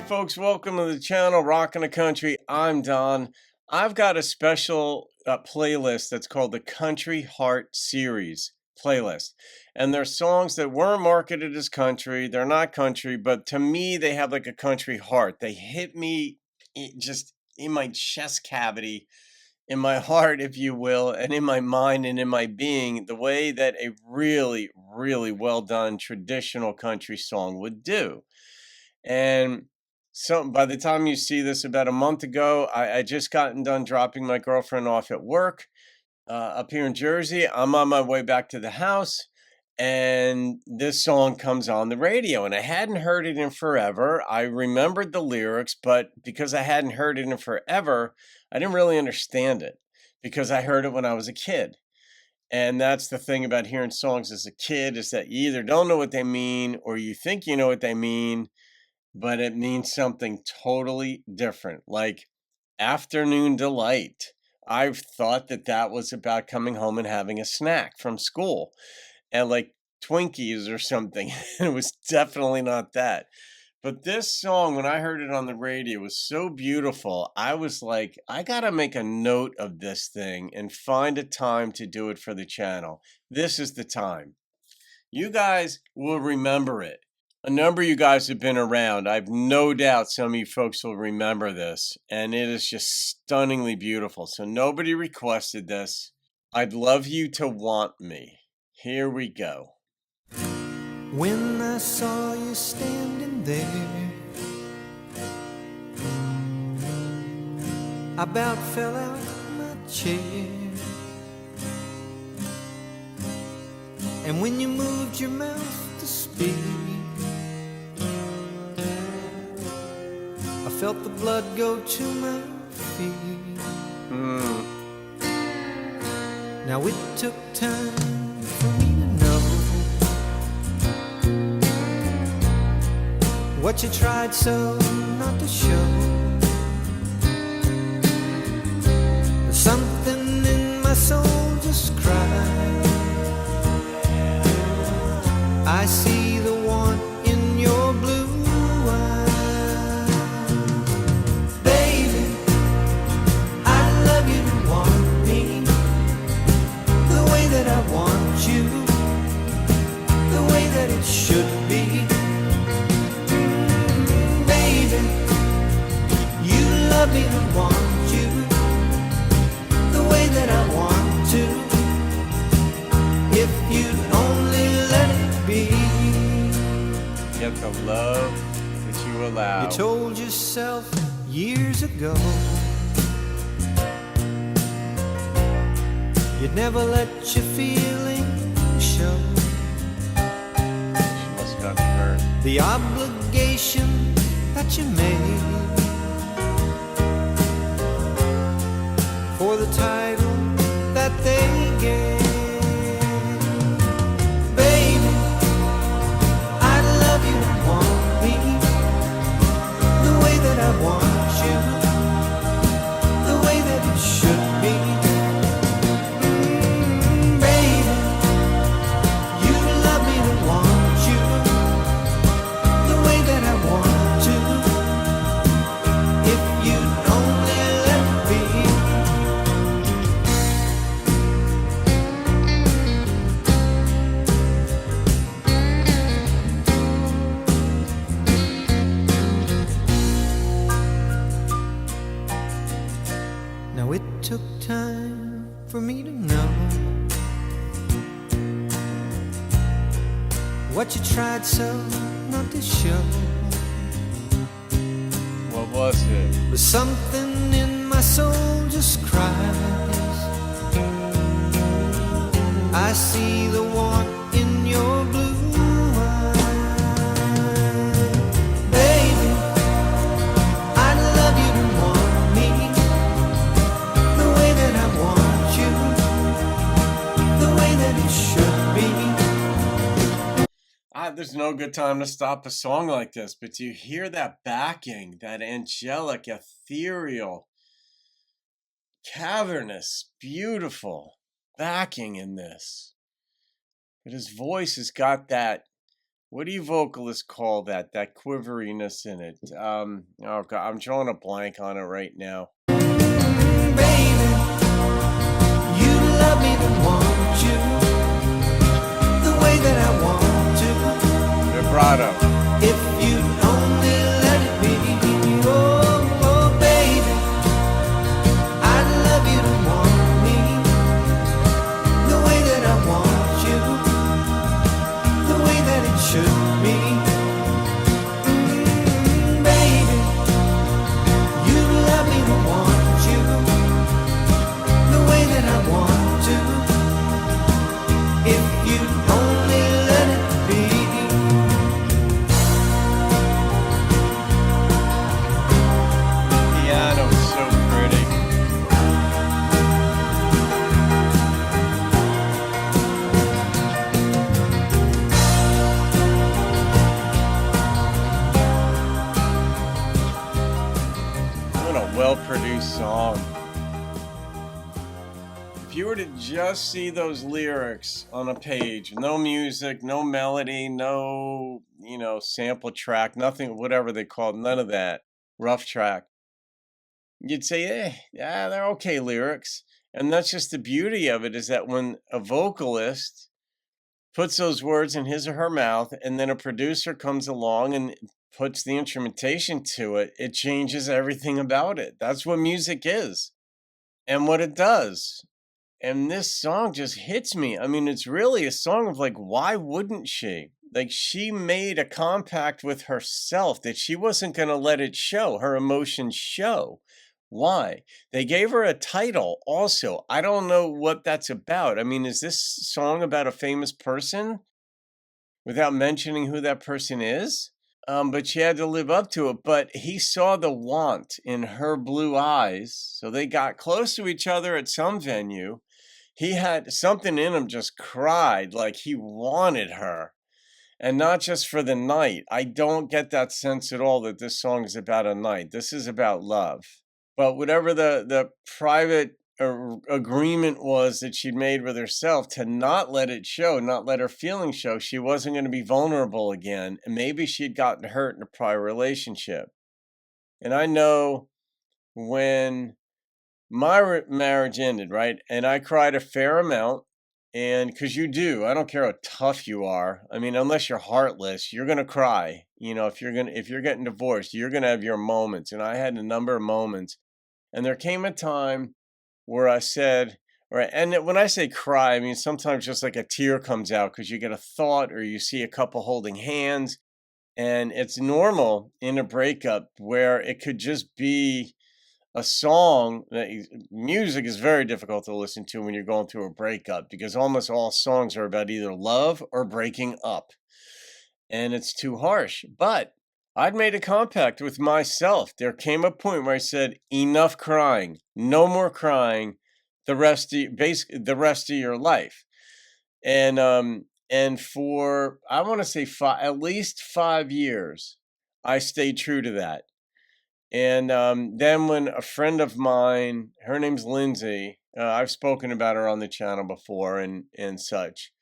folks, welcome to the channel Rockin' the Country. I'm Don. I've got a special playlist that's called the Country Heart Series playlist. And they're songs that weren't marketed as country. They're not country, but to me, they have like a country heart. They hit me just in my chest cavity, in my heart, if you will, and in my mind and in my being, the way that a really, really well done traditional country song would do. And so by the time you see this, about a month ago, I just gotten done dropping my girlfriend off at work up here in Jersey. I'm on my way back to the house, and this song comes on the radio, and I hadn't heard it in forever. I remembered the lyrics, but because I hadn't heard it in forever, I didn't really understand it because I heard it when I was a kid. And that's the thing about hearing songs as a kid, is that you either don't know what they mean or you think you know what they mean, but it means something totally different, like Afternoon Delight. I've thought that that was about coming home and having a snack from school and like Twinkies or something. It was definitely not that. But this song, when I heard it on the radio, was so beautiful. I was like, I got to make a note of this thing and find a time to do it for the channel. This is the time. You guys will remember it. A number of you guys have been around. I've no doubt some of you folks will remember this, and it is just stunningly beautiful. So nobody requested this. I'd love you to want me. Here we go. When I saw you standing there, I about fell out my chair. And when you moved your mouth to speak, I felt the blood go to my feet. Now it took time for me to know what you tried so not to show. There's something in my soul just cried. I see the want in your blue eyes. Baby, I love you to want me the way that I want you, the way that it should be. Baby, you love me to want you the way that I want to. If you'd only let it be. Get the love that you allow. You told yourself years ago you'd never let your feelings show. She must have gotten hurt. The obligation that you made for the title that they gave. Baby, I love you and want me the way that I want you, the way that it should be. Baby, you love me to want you the way that I want to. If you'd only let me Now it took time for me to know what you tried so not to show. What was it? But something in my soul just cries. I see the want in your blue eyes. Baby, I love you to want me the way that I want you, the way that it should be. There's no good time to stop a song like this, but you hear that backing, that angelic, ethereal, cavernous, beautiful backing in this. But his voice has got that what do you vocalists call that? That quiveriness in it. Oh God, I'm drawing a blank on it right now. Baby, you love me to want you the way that I want to. Vibrato. If you only let it be. Oh, oh, baby, I'd love you to want me the way that I want you, the way that it should be. Baby, you love me to want you the way that I want to. If you only let it be. Piano is so pretty. What a well-produced song. If you were to just see those lyrics on a page, no music, no melody, no, sample track, nothing, whatever they call it, none of that, rough track, you'd say, yeah, they're okay lyrics. And that's just the beauty of it, is that when a vocalist puts those words in his or her mouth, and then a producer comes along and puts the instrumentation to it, it changes everything about it. That's what music is and what it does. And this song just hits me. I mean, it's really a song of like, why wouldn't she? Like, she made a compact with herself that she wasn't going to let it show, her emotions show. Why? They gave her a title also. I don't know what that's about. I mean, is this song about a famous person without mentioning who that person is? But she had to live up to it. But he saw the want in her blue eyes. So they got close to each other at some venue. He had something in him, just cried like he wanted her. And not just for the night. I don't get that sense at all that this song is about a night. This is about love. But whatever the private agreement was that she'd made with herself to not let it show, not let her feelings show, she wasn't going to be vulnerable again. And maybe she'd gotten hurt in a prior relationship. And I know when my marriage ended, right? And I cried a fair amount. And because you do, I don't care how tough you are. I mean, unless you're heartless, you're gonna cry. If you're getting divorced, you're gonna have your moments. And I had a number of moments. And there came a time where I said, right, and when I say cry, I mean sometimes just like a tear comes out because you get a thought or you see a couple holding hands. And it's normal in a breakup where it could just be a song music is very difficult to listen to when you're going through a breakup, because almost all songs are about either love or breaking up, and it's too harsh. But I'd made a compact with myself. There came a point where I said, enough crying, no more crying the rest of your life. And for, I want to say, at least 5 years, I stayed true to that. And then when a friend of mine, her name's Lindsay, I've spoken about her on the channel before and such.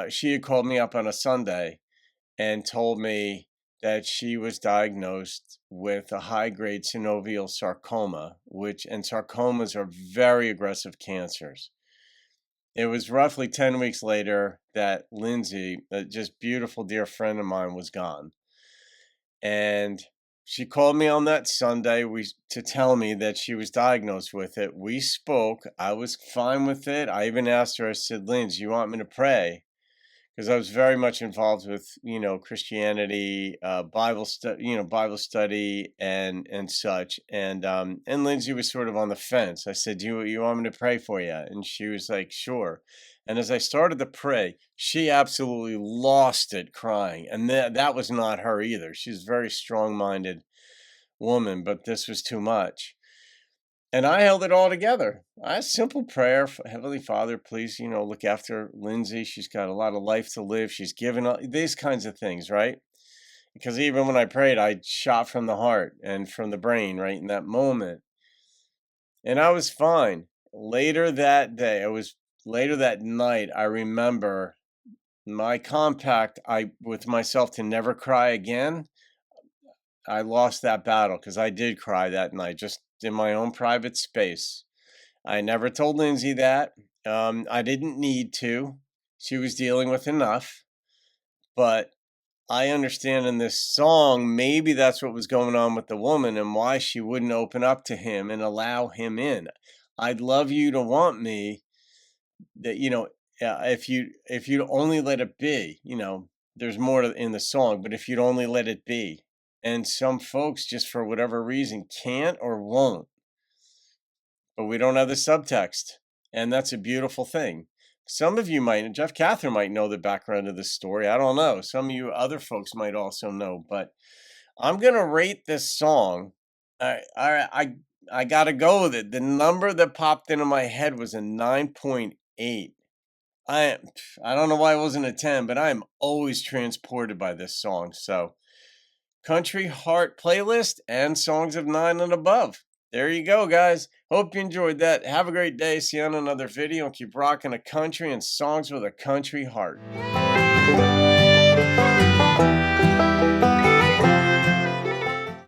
She had called me up on a Sunday and told me that she was diagnosed with a high-grade synovial sarcoma, and sarcomas are very aggressive cancers. It was roughly 10 weeks later that Lindsay, a just beautiful dear friend of mine, was gone. And she called me on that Sunday to tell me that she was diagnosed with it. We spoke. I was fine with it. I even asked her, I said, Lindsay, you want me to pray? Because I was very much involved with, Christianity, Bible study and such. And Lindsay was sort of on the fence. I said, you want me to pray for you? And she was like, sure. And as I started to pray, she absolutely lost it crying. And that was not her either. She's a very strong-minded woman, but this was too much. And I held it all together. A simple prayer, Heavenly Father, please, look after Lindsay. She's got a lot of life to live. She's given up these kinds of things, right? Because even when I prayed, I shot from the heart and from the brain, right, in that moment. And I was fine. Later that night, I remember my compact I with myself to never cry again, I lost that battle because I did cry that night just in my own private space. I never told Lindsay that. I didn't need to. She was dealing with enough, but I understand in this song, maybe that's what was going on with the woman and why she wouldn't open up to him and allow him in. I'd love you to want me that, if you'd only let it be, there's more in the song, but if you'd only let it be. And some folks just for whatever reason can't or won't, but we don't have the subtext. And that's a beautiful thing. Some of you might, Jeff Catherine might know the background of this story. I don't know. Some of you other folks might also know, but I'm gonna rate this song. I gotta go with it. The number that popped into my head was a 9.8. I don't know why it wasn't a 10, but I am always transported by this song. So Country Heart playlist and songs of 9 and above. There you go, guys. Hope you enjoyed that. Have a great day. See you on another video and keep rocking a country and songs with a country heart.